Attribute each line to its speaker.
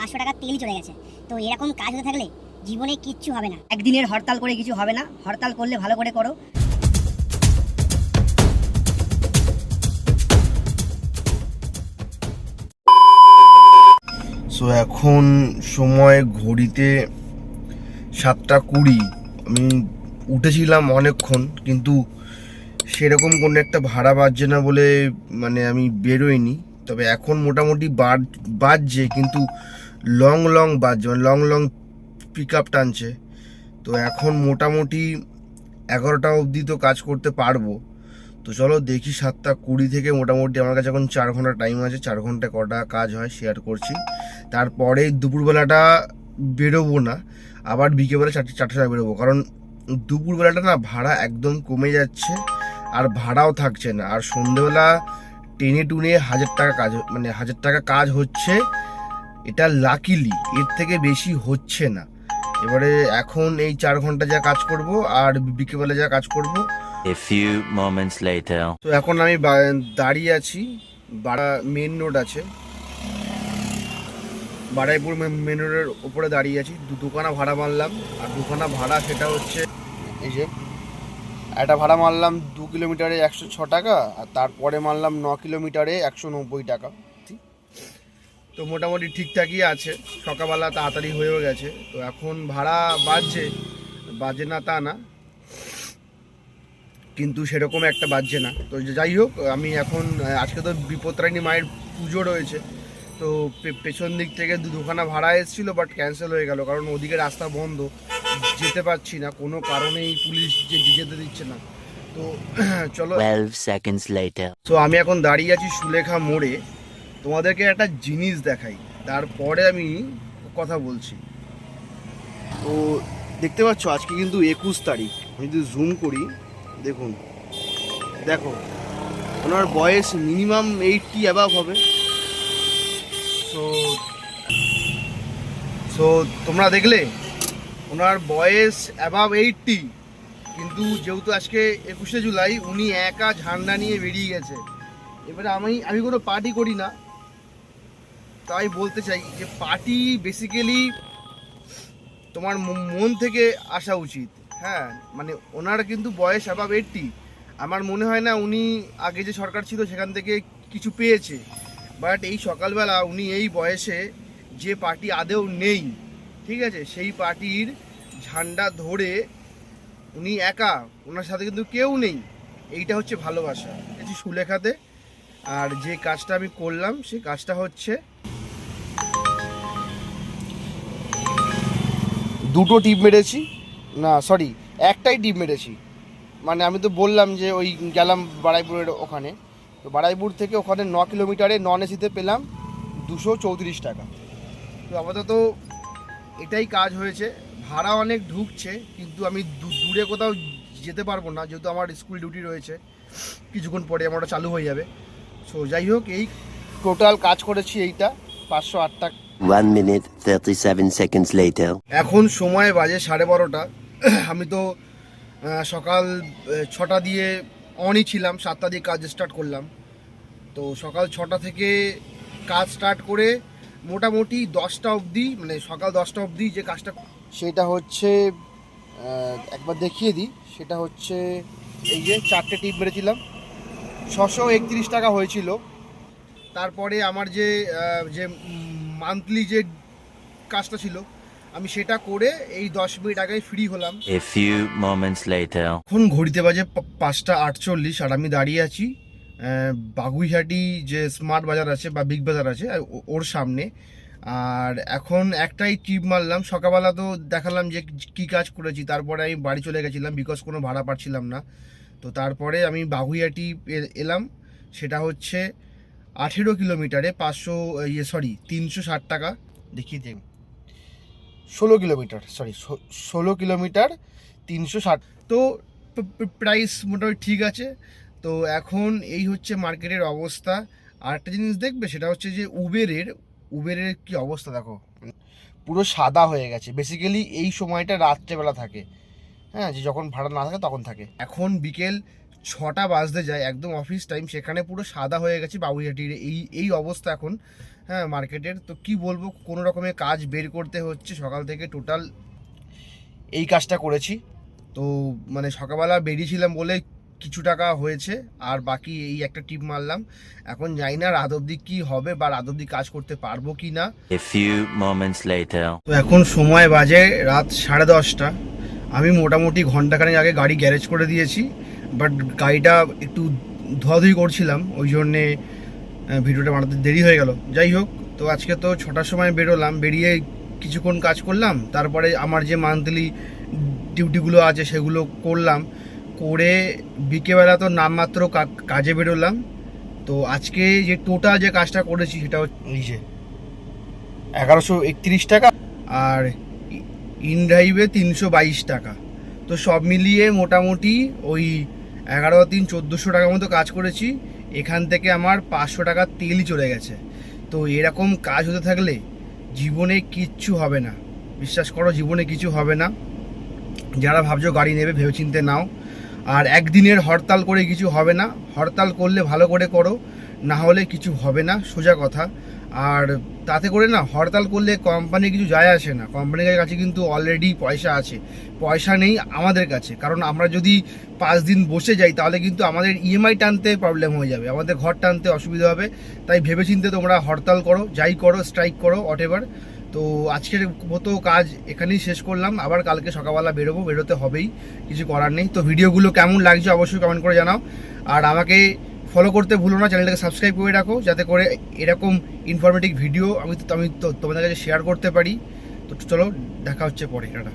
Speaker 1: 500 টাকা তেলই চলে গেছে। তো এরকম কাজ হতে থাকলে জীবনে কিচ্ছু হবে না। একদিনের হরতাল করে কিছু হবে না, হরতাল করলে ভালো করে করো।
Speaker 2: সো এখন সময় ঘড়িতে 7:20। আমি উঠেছিলাম অনেকক্ষণ, কিন্তু সেরকম কোনো একটা ভাড়া বাজছে না বলে মানে আমি বেরোইনি। তবে এখন মোটামুটি বাজছে, কিন্তু লং লং বাজছে, মানে লং লং পিক আপ টানছে। তো এখন মোটামুটি 11টা অবধি তো কাজ করতে পারবো। তো চলো দেখি 7:20 থেকে মোটামুটি আমার কাছে এখন 4 ঘন্টা টাইম আছে। 4 ঘন্টায় কটা কাজ হয় শেয়ার করছি। তারপরে দুপুরবেলাটা বেরোবো না, আবার বিকেলবেলা 4টার সময় বেরোবো, কারণ দুপুরবেলাটা না ভাড়া একদম কমে যাচ্ছে, আর ভাড়াও থাকছে না। আর সন্ধ্যেবেলা টেনে টুনে 1000 টাকা কাজ, মানে 1000 টাকা কাজ হচ্ছে, এটা লাকিলি, এর থেকে বেশি হচ্ছে না। এবারে এখন এই 4 ঘন্টা যা কাজ করব আর বিকেলবেলা যা কাজ করব।
Speaker 3: A few moments later.
Speaker 2: তো এখন আমি দাঁড়িয়ে আছি, বাড়া মেন রোড আছে, বাড়াইপুর মেন রোডের ওপরে দাঁড়িয়ে আছি। দুখানা ভাড়া মারলাম, আর দুখানা ভাড়া সেটা হচ্ছে এই যে, একটা ভাড়া মারলাম 2 কিলোমিটারে 106 টাকা, আর তারপরে মারলাম 9 কিলোমিটারে 190 টাকা। তো মোটামুটি ঠিকঠাকই আছে, সকালবেলা তাড়াতাড়ি হয়েও গেছে। তো এখন ভাড়া বাজে না তা না, কিন্তু সেরকম একটা বাজছে না। তো যাই হোক, আমি এখন আজকে তো বিপত্তারিণী মায়ের পুজো রয়েছে, তো পেছন দিক থেকে দুখানা ভাড়া এসেছিলো, বাট ক্যান্সেল হয়ে গেল, কারণ ওদিকে রাস্তা বন্ধ, যেতে পারছি না, কোনো কারণেই পুলিশ যেতে দিচ্ছে না। তো চলো
Speaker 3: 12 seconds later.
Speaker 2: তো আমি এখন দাঁড়িয়ে আছি সুলেখা মোড়ে। তোমাদেরকে একটা জিনিস দেখাই, তারপরে আমি কথা বলছি। তো দেখতে পাচ্ছ আজকে কিন্তু 21 তারিখ। আমি যদি জুম করি, দেখুন, দেখো ওনার বয়স মিনিমাম 80 অ্যাবাভ হবে। সো তোমরা দেখলে ওনার বয়স অ্যাবাভ 80, কিন্তু যেহেতু আজকে 21শে জুলাই, উনি একা ঝান্ডা নিয়ে বেরিয়ে গেছে। এবারে আমি কোনো পার্টি করি না, তাই বলতে চাই যে পার্টি বেসিক্যালি তোমার মন থেকে আসা উচিত। হ্যাঁ, মানে ওনার কিন্তু বয়স অ্যাবাভ 80। আমার মনে হয় না উনি আগে যে সরকার ছিল সেখান থেকে কিছু পেয়েছে, বাট এই সকালবেলা উনি এই বয়সে যে পার্টি আদেও নেই, ঠিক আছে, সেই পার্টির ঝান্ডা ধরে উনি একা, ওনার সাথে কিন্তু কেউ নেই। এইটা হচ্ছে ভালোবাসা সুলেখাতে। আর যে কাজটা আমি করলাম সেই কাজটা হচ্ছে, দুটো টিপ মেরেছি, না সরি, একটাই টিপ মেরেছি। মানে আমি তো বললাম যে ওই গেলাম বাড়াইপুরের ওখানে, তো বাড়াইপুর থেকে ওখানে 9 কিলোমিটারে নন এসিতে পেলাম 234 টাকা। তো আপাতত এটাই কাজ হয়েছে। ভাড়া অনেক ঢুকছে, কিন্তু আমি দূরে কোথাও যেতে পারবো না, যেহেতু আমার স্কুল ডিউটি রয়েছে, কিছুক্ষণ পরে আমার চালু হয়ে যাবে। সো যাই হোক, এই টোটাল কাজ করেছি এইটা 508 টাকা।
Speaker 3: 1 minute 37 seconds later.
Speaker 2: এখন সময় বাজে 12:30। আমি তো সকাল 6টা দিয়ে অনই ছিলাম, 7টা দিয়ে কাজ স্টার্ট করলাম। তো সকাল 6টা থেকে কাজ স্টার্ট করে মোটামুটি 10টা অবধি, মানে সকাল 10টা অবধি যে কাজটা, সেটা হচ্ছে একবার দেখিয়ে দিই। সেটা হচ্ছে এই যে 4টে টিপ মেরেছিলাম, 631 টাকা হয়েছিল। তারপরে আমার যে মান্থলি যে কাজটা ছিল, আমি সেটা করে এই 10 মিনিট আগে ফ্রি হলাম।
Speaker 3: A few moments later.
Speaker 2: এখন ঘড়িতে বাজে 5টা 48, আর আমি দাঁড়িয়ে আছি বাগুইহাটি যে স্মার্ট বাজার আছে বা বিগ বাজার আছে ওর সামনে। আর এখন একটাই টিপ মারলাম। সকালবেলা তো দেখালাম যে কি কাজ করেছি, তারপরে আমি বাড়ি চলে গেছিলাম, বিকজ কোনো ভাড়া পাচ্ছিলাম না। তো তারপরে আমি বাগুইহাটি এলাম, সেটা হচ্ছে 18 কিলোমিটারে 360 টাকা। দেখিয়ে দিই, 16 কিলোমিটার, 16 কিলোমিটার 360। তো প্রাইস মোটামুটি ঠিক আছে। তো এখন এই হচ্ছে মার্কেটের অবস্থা। আর একটা জিনিস দেখবে, সেটা হচ্ছে যে উবেরের কি অবস্থা দেখো, পুরো সাদা হয়ে গেছে। বেসিক্যালি এই সময়টা রাত্রেবেলা থাকে, হ্যাঁ, যে যখন ভাড়া না থাকে তখন থাকে। এখন বিকেল 6টা বাজতে যায়, একদম অফিস টাইম, সেখানে পুরো সাদা হয়ে গেছে বাবুইহাটির এই অবস্থা এখন। হ্যাঁ মার্কেটের। তো কি বলবো, কোনো রকমের কাজ বের করতে হচ্ছে সকাল থেকে, টোটাল এই কাজটা করেছি। তো মানে সকালবেলা বেরিয়েছিলাম বলে কিছু টাকা হয়েছে, আর বাকি এই একটা টিপ মারলাম। এখন জানি না রাত অবধি কী হবে বা রাত অবধি কাজ করতে পারবো কি না।
Speaker 3: A few moments later.
Speaker 2: তো এখন সময় বাজে রাত 10:30। আমি মোটামুটি ঘন্টাখানেক আগে গাড়ি গ্যারেজ করে দিয়েছি, বাট গাড়িটা একটু ধোয়াধুয়ি করছিলাম, ওই জন্যে ভিডিওটা বানাতে দেরি হয়ে গেল। যাই হোক, তো আজকে তো 6টার সময় বেরোলাম, বেরিয়ে কিছুক্ষণ কাজ করলাম, তারপরে আমার যে মান্থলি ডিউটিগুলো আছে সেগুলো করলাম, করে বিকেলবেলা তো নামমাত্র কাজে বেরোলাম। তো আজকে যে টোটাল যে কাজটা করেছি সেটা হচ্ছে 1131 টাকা, আর ইন ড্রাইভে 322 টাকা। তো সব মিলিয়ে মোটামুটি ওই 11-3-1400 টাকার মতো কাজ করেছি। এখান থেকে আমার 500 টাকা তেলই চলে গেছে। তো এরকম কাজ হতে থাকলে জীবনে কিচ্ছু হবে না, বিশ্বাস করো জীবনে কিছু হবে না। যারা ভাবছো গাড়ি নেবে ভেবেচিন্তে নাও। আর একদিনের হরতাল করে কিছু হবে না, হরতাল করলে ভালো করে করো, না হলে কিছু হবে না, সোজা কথা। আর তাতে করে না, হরতাল করলে কোম্পানি কিছু যায় আসে না, কোম্পানির কাছে কিন্তু অলরেডি পয়সা আছে, পয়সা নেই আমাদের কাছে। কারণ আমরা যদি 5 দিন বসে যাই তাহলে কিন্তু আমাদের ইএমআই টানতে প্রবলেম হয়ে যাবে, আমাদের ঘর টানতে অসুবিধা হবে। তাই ভেবেচিন্তে তোমরা হরতাল করো, যাই করো, স্ট্রাইক করো, হোয়াটএভার। তো আজকের মতো কাজ এখানেই শেষ করলাম, আবার কালকে সকালবেলা বেরোতে হবেই, কিছু করার নেই। তো ভিডিওগুলো কেমন লাগছে অবশ্যই কমেন্ট করে জানাও, আর আমাকে ফলো করতে ভুলো না, চ্যানেলটাকে সাবস্ক্রাইব করে রাখো, যাতে করে এরকম ইনফরমেটিভ ভিডিও আমি তোমাদের কাছে শেয়ার করতে পারি। তো চলো, দেখা হচ্ছে পরে, টাটা।